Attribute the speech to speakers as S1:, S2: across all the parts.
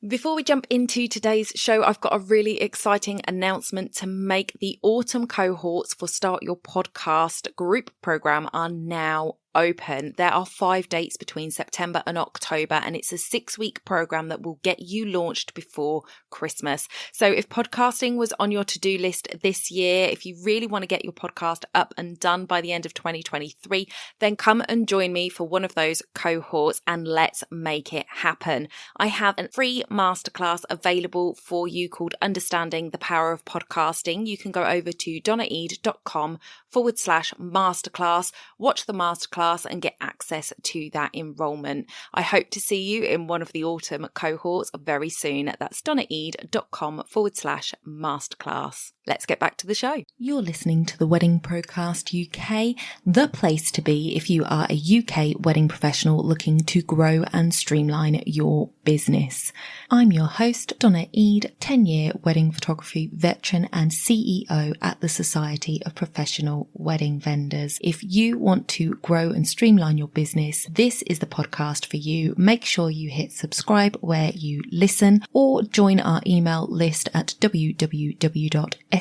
S1: Before we jump into today's show, I've got a really exciting announcement to make. The autumn cohorts for Start Your Podcast group program are now open. There are 5 dates between September and October, and it's a 6-week program that will get you launched before Christmas. So if podcasting was on your to-do list this year, if you really want to get your podcast up and done by the end of 2023, then come and join me for one of those cohorts and let's make it happen. I have a free masterclass available for you called Understanding the Power of Podcasting. You can go over to donnaeade.com/masterclass, watch the masterclass and get access to that enrollment. I hope to see you in one of the autumn cohorts very soon. That's donnaeade.com/masterclass. Let's get back to the show. You're listening to the Wedding Procast UK, the place to be if you are a UK wedding professional looking to grow and streamline your business. I'm your host, Donna Eade, 10-year wedding photography veteran and CEO at the Society of Professional Wedding Vendors. If you want to grow and streamline your business, this is the podcast for you. Make sure you hit subscribe where you listen or join our email list at www.spwv.co.uk.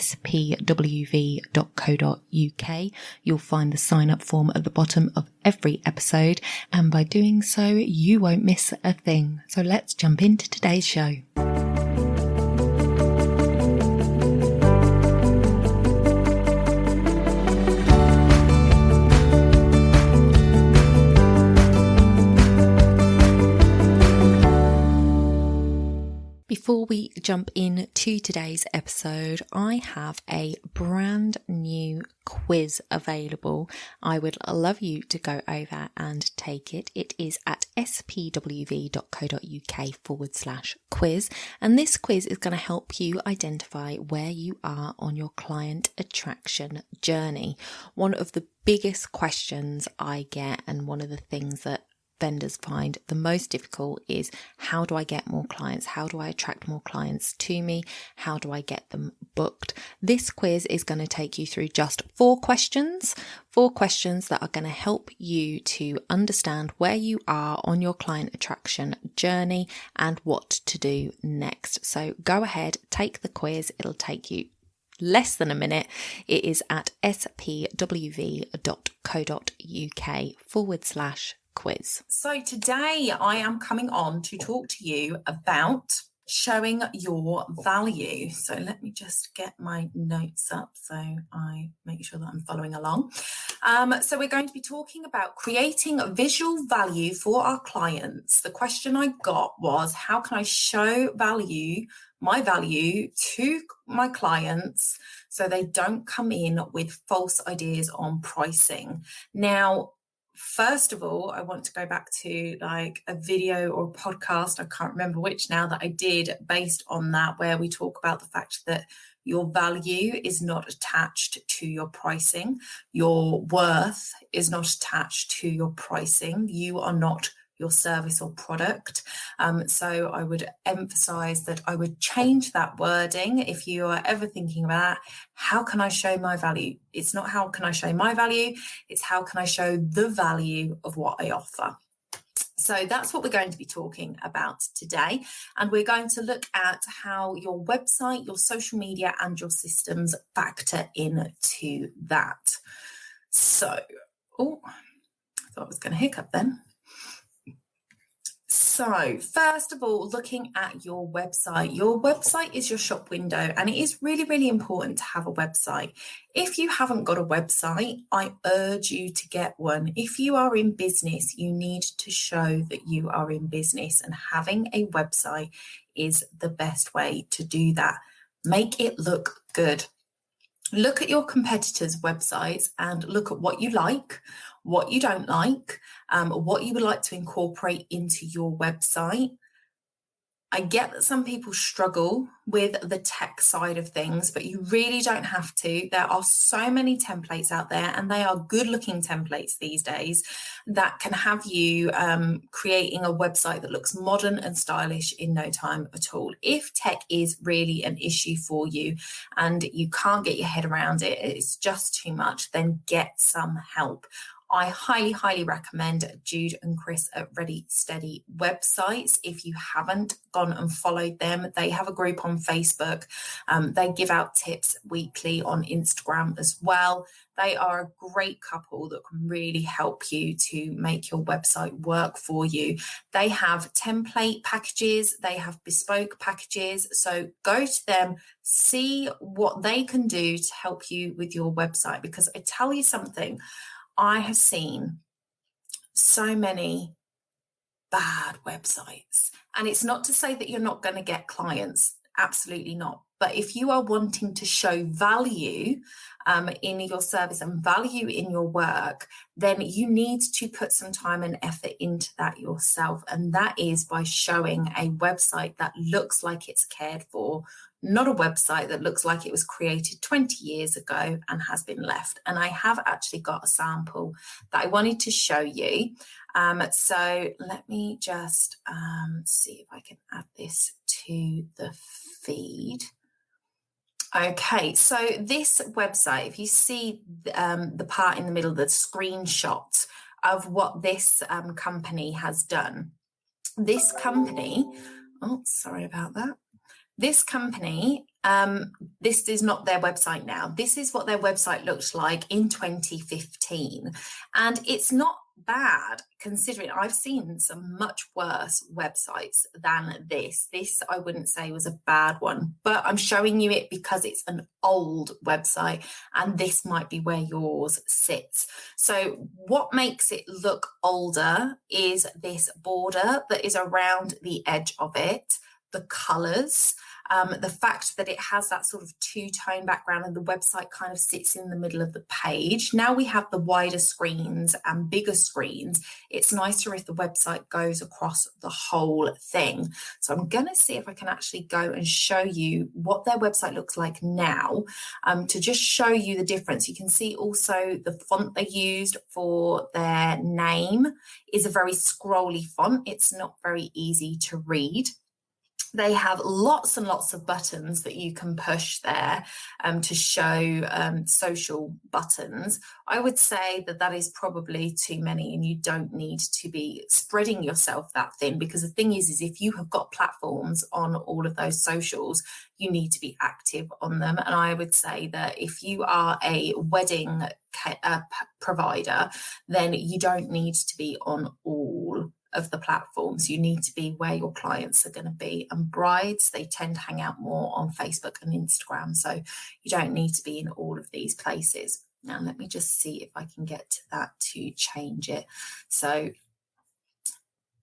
S1: You'll find the sign up form at the bottom of every episode, and by doing so, you won't miss a thing. So let's jump into today's show. Before we jump into today's episode, I have a brand new quiz available. I would love you to go over and take it. It is at spwv.co.uk/quiz. And this quiz is going to help you identify where you are on your client attraction journey. One of the biggest questions I get, and one of the things that vendors find the most difficult, is how do I get more clients? How do I attract more clients to me? How do I get them booked? This quiz is going to take you through just 4 questions that are going to help you to understand where you are on your client attraction journey and what to do next. So go ahead, take the quiz. It'll take you less than a minute. It is at spwv.co.uk/quiz. So today I am coming on to talk to you about showing your value. So let me just get my notes up so I make sure that I'm following along. So we're going to be talking about creating visual value for our clients. The question I got was, how can I show my value to my clients so they don't come in with false ideas on pricing? Now, first of all, I want to go back to like a video or a podcast, I can't remember which now, that I did based on that, where we talk about the fact that your value is not attached to your pricing. Your worth is not attached to your pricing. You are not your service or product. So I would emphasize that I would change that wording. If you are ever thinking about how can I show my value, it's not how can I show my value, it's how can I show the value of what I offer. So that's what we're going to be talking about today. And we're going to look at how your website, your social media, and your systems factor into that. So, I thought I was going to hiccup then. So first of all, looking at your website. Your website is your shop window, and it is really, really important to have a website. If you haven't got a website, I urge you to get one. If you are in business, you need to show that you are in business, and having a website is the best way to do that. Make it look good. Look at your competitors' websites and look at what you like, what you don't like, what you would like to incorporate into your website. I get that some people struggle with the tech side of things, but you really don't have to. There are so many templates out there, and they are good looking templates these days that can have you creating a website that looks modern and stylish in no time at all. If tech is really an issue for you and you can't get your head around it, it's just too much, then get some help. I highly recommend Jude and Chris at Ready Steady Websites. If you haven't gone and followed them, they have a group on Facebook. They give out tips weekly on Instagram as well. They are a great couple that can really help you to make your website work for you. They have template packages, they have bespoke packages. So go to them, see what they can do to help you with your website, because I tell you something, I have seen so many bad websites. And it's not to say that you're not going to get clients, absolutely not. But if you are wanting to show value in your service and value in your work, then you need to put some time and effort into that yourself. And that is by showing a website that looks like it's cared for, not a website that looks like it was created 20 years ago and has been left. And I have actually got a sample that I wanted to show you. So let me just see if I can add this to the feed. Okay, so this website, if you see the part in the middle, the screenshot of what this company has done. This company, oh, sorry about that. This company, this is not their website now. This is what their website looked like in 2015. And it's not bad, considering I've seen some much worse websites than this. This, I wouldn't say, was a bad one, but I'm showing you it because it's an old website and this might be where yours sits. So what makes it look older is this border that is around the edge of it, the colors, the fact that it has that sort of two-tone background and the website kind of sits in the middle of the page. Now we have the wider screens and bigger screens. It's nicer if the website goes across the whole thing. So I'm going to see if I can actually go and show you what their website looks like now, to just show you the difference. You can see also the font they used for their name is a very scrolly font. It's not very easy to read. They have lots and lots of buttons that you can push there to show social buttons. I would say that that is probably too many and you don't need to be spreading yourself that thin, because the thing is if you have got platforms on all of those socials, you need to be active on them. And I would say that if you are a wedding provider, then you don't need to be on all of the platforms. You need to be where your clients are going to be. And brides, they tend to hang out more on Facebook and Instagram, so you don't need to be in all of these places. Now let me just see if I can get to that to change it. So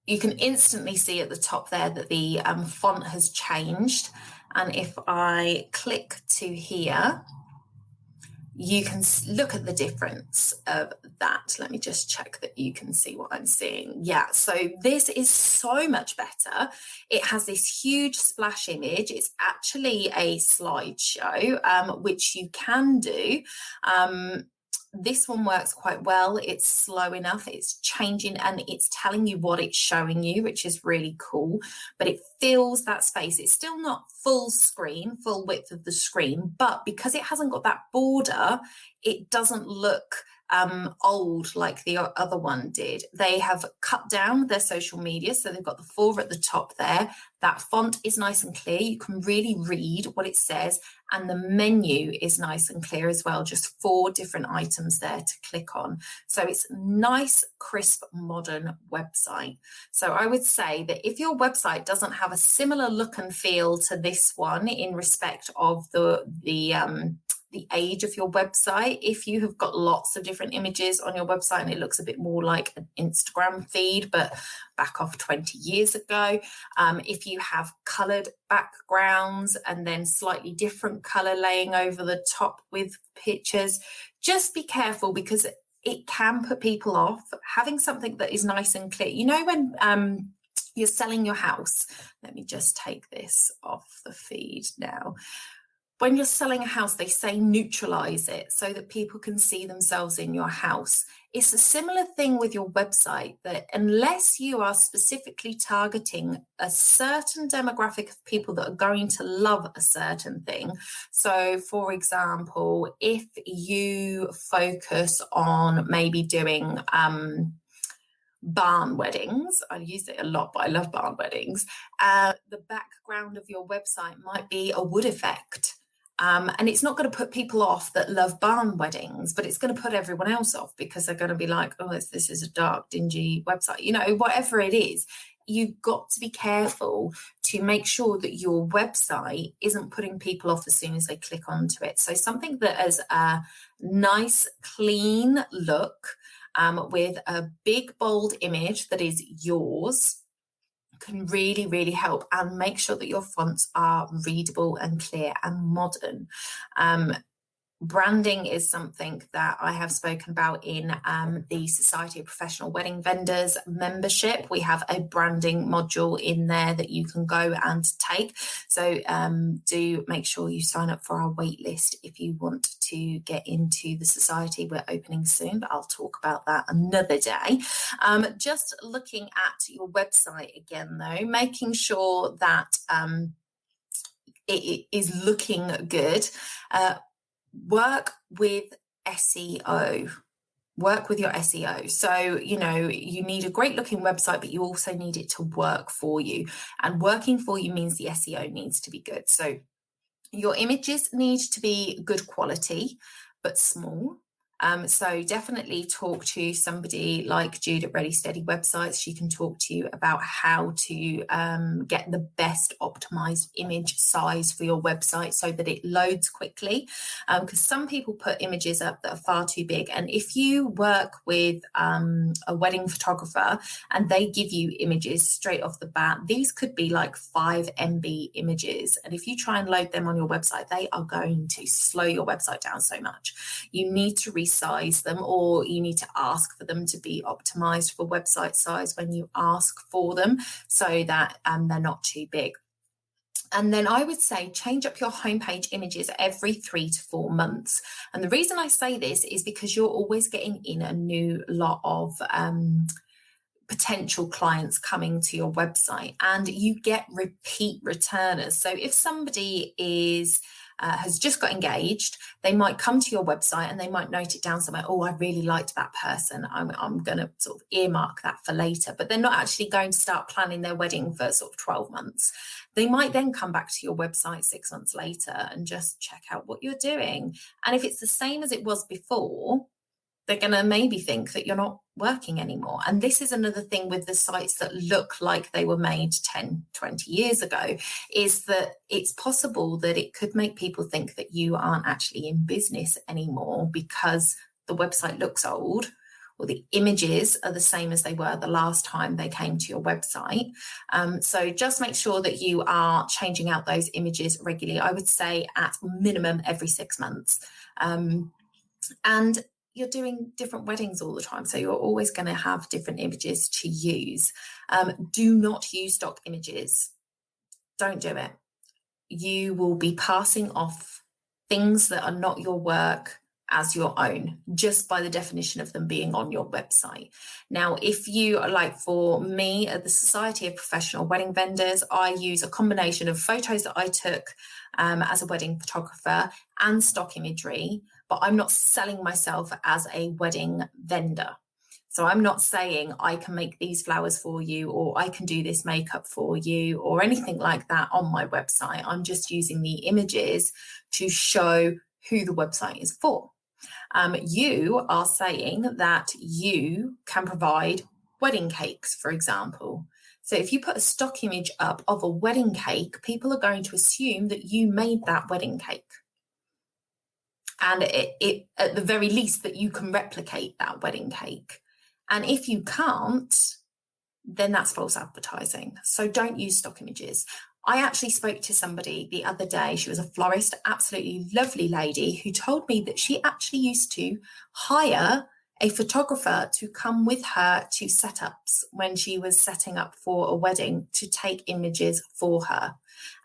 S1: you can instantly see at the top there that the font has changed, and if I click to here, you can look at the difference of that. Let me just check that you can see what I'm seeing. Yeah, so this is so much better. It has this huge splash image. It's actually a slideshow, which you can do. This one works quite well. It's slow enough, it's changing and it's telling you what it's showing you, which is really cool, but it fills that space. It's still not full screen, full width of the screen, but because it hasn't got that border, it doesn't look old like the other one did. They have cut down their social media, so they've got the 4 at the top there. That font is nice and clear. You can really read what it says, and the menu is nice and clear as well. Just 4 different items there to click on. So it's a nice, crisp, modern website. So I would say that if your website doesn't have a similar look and feel to this one in respect of the age of your website, if you have got lots of different images on your website and it looks a bit more like an Instagram feed, but back off 20 years ago, if you have coloured backgrounds and then slightly different colour laying over the top with pictures, just be careful because it can put people off. Having something that is nice and clear, you know, when you're selling your house, let me just take this off the feed now. when you're selling a house, they say neutralize it so that people can see themselves in your house. It's a similar thing with your website, that unless you are specifically targeting a certain demographic of people that are going to love a certain thing. So, for example, if you focus on maybe doing barn weddings, I use it a lot, but I love barn weddings. The background of your website might be a wood effect. And it's not going to put people off that love barn weddings, but it's going to put everyone else off because they're going to be like, oh, this is a dark, dingy website. You know, whatever it is, you've got to be careful to make sure that your website isn't putting people off as soon as they click onto it. So something that has a nice, clean look with a big, bold image that is yours can really, really help, and make sure that your fonts are readable and clear and modern. Branding is something that I have spoken about in the Society of Professional Wedding Vendors membership. We have a branding module in there that you can go and take. So do make sure you sign up for our wait list if you want to get into the society. We're opening soon, but I'll talk about that another day. Just looking at your website again, though, making sure that it is looking good. Work with SEO. Work with your SEO. So, you know, you need a great looking website, but you also need it to work for you. And working for you means the SEO needs to be good. So your images need to be good quality, but small. So definitely talk to somebody like Jude at Ready Steady Websites. She can talk to you about how to get the best optimized image size for your website so that it loads quickly. Because some people put images up that are far too big. And if you work with a wedding photographer and they give you images straight off the bat, these could be like 5 MB images. And if you try and load them on your website, they are going to slow your website down so much. You need to resize them, or you need to ask for them to be optimized for website size when you ask for them, so that they're not too big. And then I would say change up your homepage images every 3 to 4 months. And the reason I say this is because you're always getting in a new lot of potential clients coming to your website, and you get repeat returners. So if somebody has just got engaged, they might come to your website and they might note it down somewhere. Oh, I really liked that person. I'm going to sort of earmark that for later, but they're not actually going to start planning their wedding for sort of 12 months. They might then come back to your website 6 months later and just check out what you're doing. And if it's the same as it was before, they're going to maybe think that you're not working anymore. And this is another thing with the sites that look like they were made 10, 20 years ago, is that it's possible that it could make people think that you aren't actually in business anymore because the website looks old, or the images are the same as they were the last time they came to your website. So just make sure that you are changing out those images regularly. I would say at minimum every 6 months. And you're doing different weddings all the time, so you're always going to have different images to use. Do not use stock images. Don't do it. You will be passing off things that are not your work as your own, just by the definition of them being on your website. Now, if you are like, for me at the Society of Professional Wedding Vendors, I use a combination of photos that I took as a wedding photographer and stock imagery, but I'm not selling myself as a wedding vendor. So I'm not saying I can make these flowers for you, or I can do this makeup for you, or anything like that on my website. I'm just using the images to show who the website is for. You are saying that you can provide wedding cakes, for example. So if you put a stock image up of a wedding cake, people are going to assume that you made that wedding cake. And it at the very least that you can replicate that wedding cake. And if you can't, then that's false advertising. So don't use stock images. I actually spoke to somebody the other day. She was a florist, absolutely lovely lady, who told me that she actually used to hire a photographer to come with her to setups when she was setting up for a wedding, to take images for her.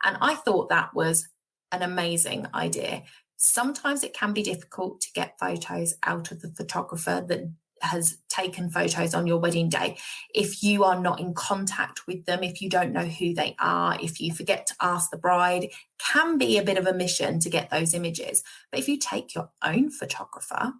S1: And I thought that was an amazing idea. Sometimes it can be difficult to get photos out of the photographer that has taken photos on your wedding day. If you are not in contact with them, if you don't know who they are, if you forget to ask the bride, can be a bit of a mission to get those images. But if you take your own photographer,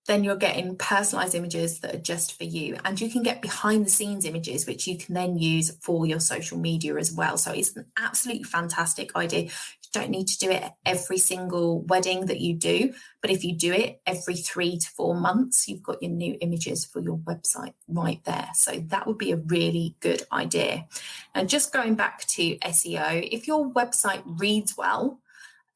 S1: then you're getting personalized images that are just for you. And you can get behind the scenes images, which you can then use for your social media as well. So it's an absolutely fantastic idea. You don't need to do it every single wedding that you do, but if you do it every 3 to 4 months, you've got your new images for your website right there. So that would be a really good idea. And just going back to SEO, if your website reads well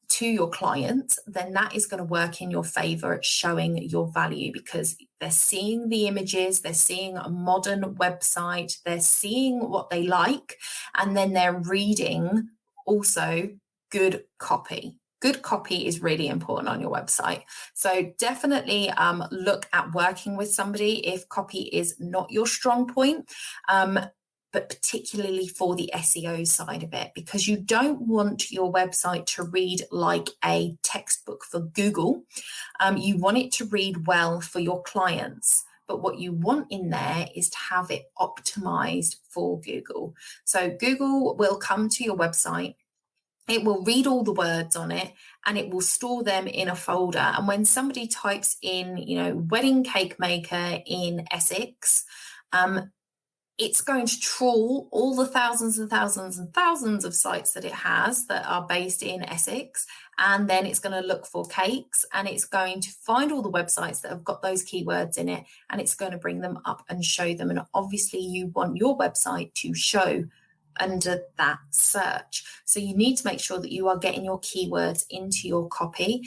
S1: to your clients, then that is going to work in your favor at showing your value, because they're seeing the images, they're seeing a modern website, they're seeing what they like, and then they're reading also good copy. Good copy is really important on your website. So definitely look at working with somebody if copy is not your strong point. But particularly for the SEO side of it, because you don't want your website to read like a textbook for Google. You want it to read well for your clients. But what you want in there is to have it optimized for Google. So Google will come to your website, it will read all the words on it, and it will store them in a folder. And when somebody types in, wedding cake maker in Essex, it's going to trawl all the thousands and thousands and thousands of sites that it has that are based in Essex. And then it's going to look for cakes, and it's going to find all the websites that have got those keywords in it, and it's going to bring them up and show them. And obviously you want your website to show under that search. So you need to make sure that you are getting your keywords into your copy.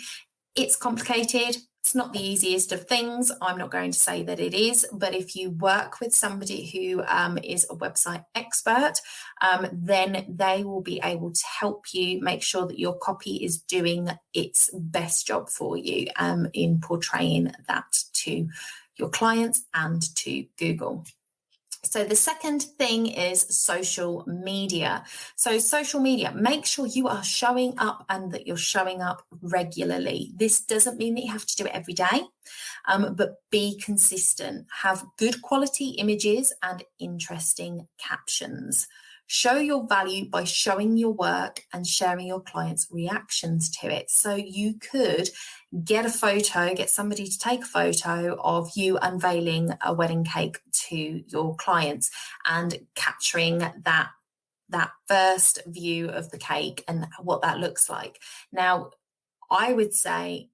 S1: It's complicated. It's not the easiest of things. I'm not going to say that it is, but if you work with somebody who is a website expert, then they will be able to help you make sure that your copy is doing its best job for you in portraying that to your clients and to Google. So the second thing is social media. So social media, make sure you are showing up and that you're showing up regularly. This doesn't mean that you have to do it every day, but be consistent. Have good quality images and interesting captions. Show your value by showing your work and sharing your clients' reactions to it. So you could get somebody to take a photo of you unveiling a wedding cake to your clients and capturing that first view of the cake and what that looks like. Now, I would say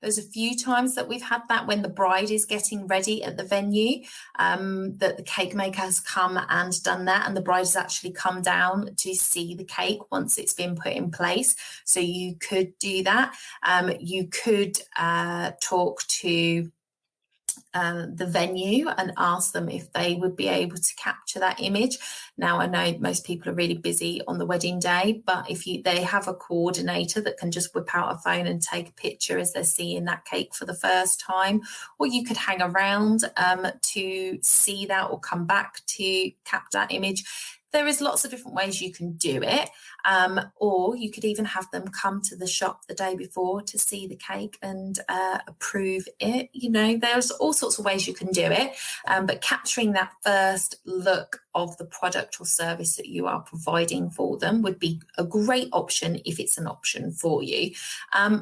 S1: there's a few times that we've had that when the bride is getting ready at the venue, that the cake maker has come and done that, and the bride has actually come down to see the cake once it's been put in place. So you could do that. You could talk to the venue and ask them if they would be able to capture that image. Now, I know most people are really busy on the wedding day, but if they have a coordinator that can just whip out a phone and take a picture as they're seeing that cake for the first time, or you could hang around to see that or come back to capture that image. There is lots of different ways you can do it, or you could even have them come to the shop the day before to see the cake and approve it. There's all sorts of ways you can do it, but capturing that first look of the product or service that you are providing for them would be a great option if it's an option for you.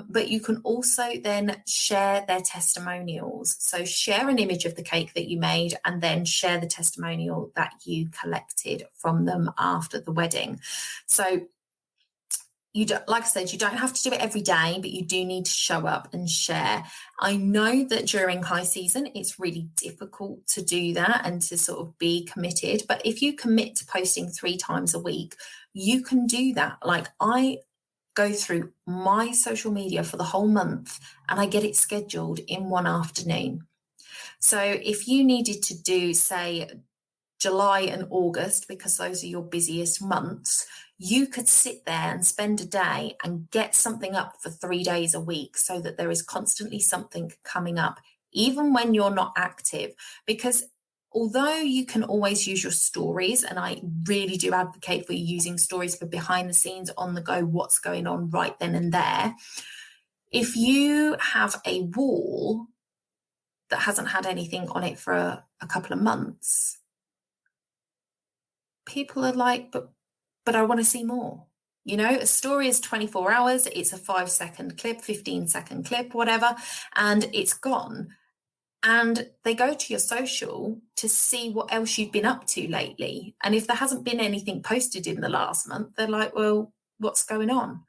S1: But you can also then share their testimonials. So share an image of the cake that you made and then share the testimonial that you collected from them after the wedding. So like I said, you don't have to do it every day, but you do need to show up and share. I know that during high season, it's really difficult to do that and to sort of be committed. But if you commit to posting 3 times a week, you can do that. Like, I go through my social media for the whole month and I get it scheduled in one afternoon. So if you needed to do, say, July and August, because those are your busiest months, you could sit there and spend a day and get something up for 3 days a week so that there is constantly something coming up, even when you're not active. Because although you can always use your stories, and I really do advocate for using stories for behind the scenes, on the go, what's going on right then and there. If you have a wall that hasn't had anything on it for a couple of months, people are like, but I want to see more. You know, a story is 24 hours. It's a 5-second clip, 15-second clip, whatever, and it's gone. And they go to your social to see what else you've been up to lately. And if there hasn't been anything posted in the last month, they're like, well, what's going on?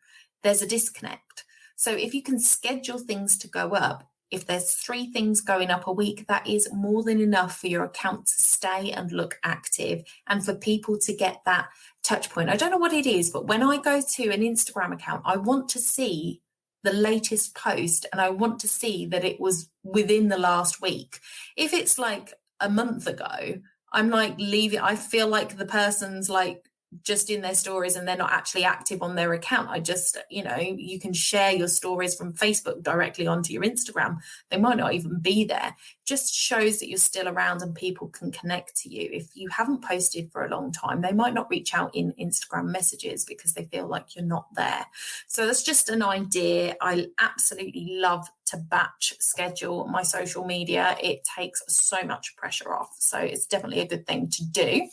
S1: There's a disconnect. So if you can schedule things to go up, if there's 3 things going up a week, that is more than enough for your account to stay and look active, and for people to get that touch point. I don't know what it is, but when I go to an Instagram account, I want to see the latest post, and I want to see that it was within the last week. If it's like a month ago, I'm like, leave it. I feel like the person's like just in their stories and they're not actually active on their account. I just, you know, you can share your stories from Facebook directly onto your Instagram. They might not even be there. Just shows that you're still around and people can connect to you. If you haven't posted for a long time, they might not reach out in Instagram messages because they feel like you're not there. So that's just an idea. I absolutely love to batch schedule my social media. It takes so much pressure off. So it's definitely a good thing to do.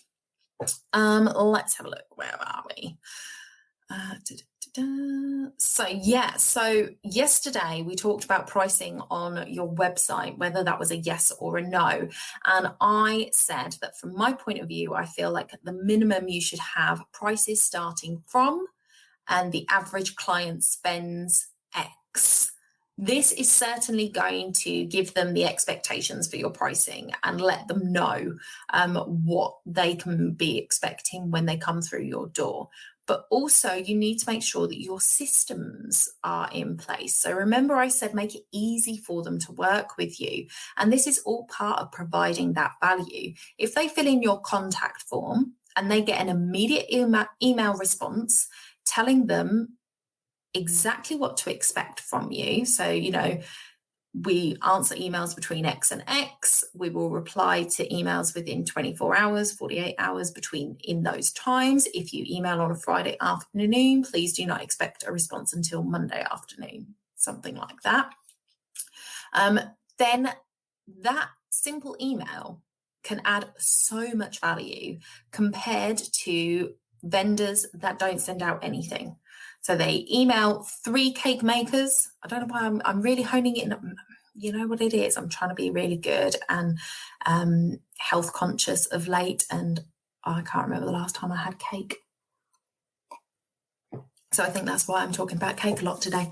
S1: Let's have a look. Where are we? So yesterday we talked about pricing on your website, whether that was a yes or a no. And I said that from my point of view, I feel like the minimum you should have prices starting from, and the average client spends X. This is certainly going to give them the expectations for your pricing and let them know what they can be expecting when they come through your door. But also you need to make sure that your systems are in place. So remember, I said make it easy for them to work with you. And this is all part of providing that value. If they fill in your contact form and they get an immediate email response telling them exactly what to expect from you. So, you know, we answer emails between X and X. We will reply to emails within 24 hours, 48 hours in those times. If you email on a Friday afternoon, please do not expect a response until Monday afternoon, something like that. Then that simple email can add so much value compared to vendors that don't send out anything. So they email 3 cake makers. I don't know why I'm really honing it in. You know what it is? I'm trying to be really good and health conscious of late. And I can't remember the last time I had cake. So I think that's why I'm talking about cake a lot today.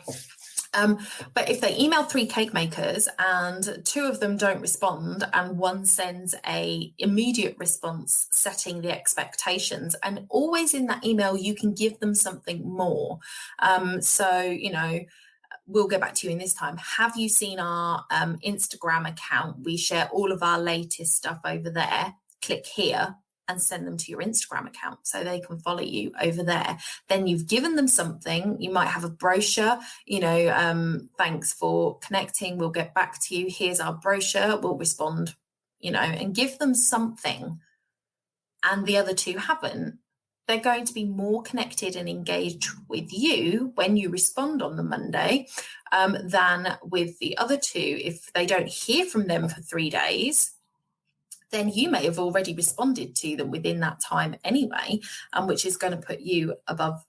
S1: But if they email 3 cake makers and 2 of them don't respond and 1 sends a immediate response setting the expectations, and always in that email you can give them something more. So, you know, we'll get back to you in this time. Have you seen our Instagram account? We share all of our latest stuff over there. Click here and send them to your Instagram account so they can follow you over there. Then you've given them something. You might have a brochure, you know, thanks for connecting. We'll get back to you. Here's our brochure. We'll respond, you know, and give them something. And the other 2 haven't. They're going to be more connected and engaged with you when you respond on the Monday than with the other 2. If they don't hear from them for 3 days, then you may have already responded to them within that time anyway, which is going to put you above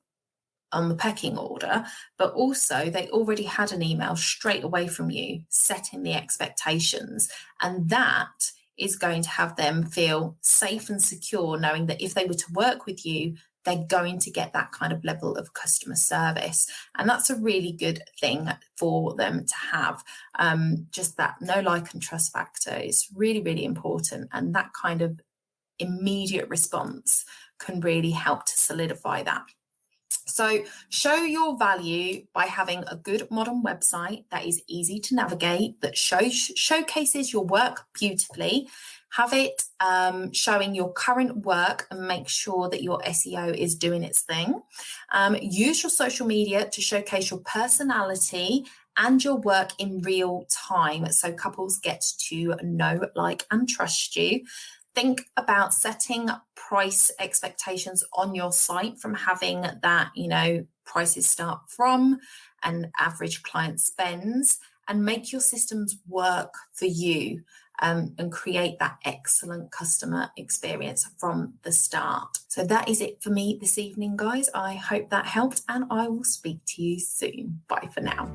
S1: on the pecking order. But also they already had an email straight away from you setting the expectations, and that is going to have them feel safe and secure, knowing that if they were to work with you, they're going to get that kind of level of customer service. And that's a really good thing for them to have. Just that know, like, and trust factor is really, really important. And that kind of immediate response can really help to solidify that. So show your value by having a good modern website that is easy to navigate, that showcases your work beautifully. Have it showing your current work and make sure that your SEO is doing its thing. Use your social media to showcase your personality and your work in real time, so couples get to know, like, and trust you. Think about setting price expectations on your site from having that, prices start from and average client spends, and make your systems work for you and create that excellent customer experience from the start. So that is it for me this evening, guys. I hope that helped, and I will speak to you soon. Bye for now.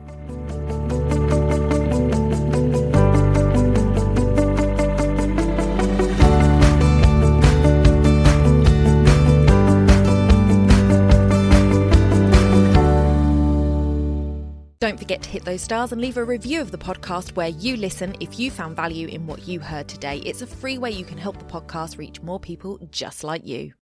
S2: Don't forget to hit those stars and leave a review of the podcast where you listen if you found value in what you heard today. It's a free way you can help the podcast reach more people just like you.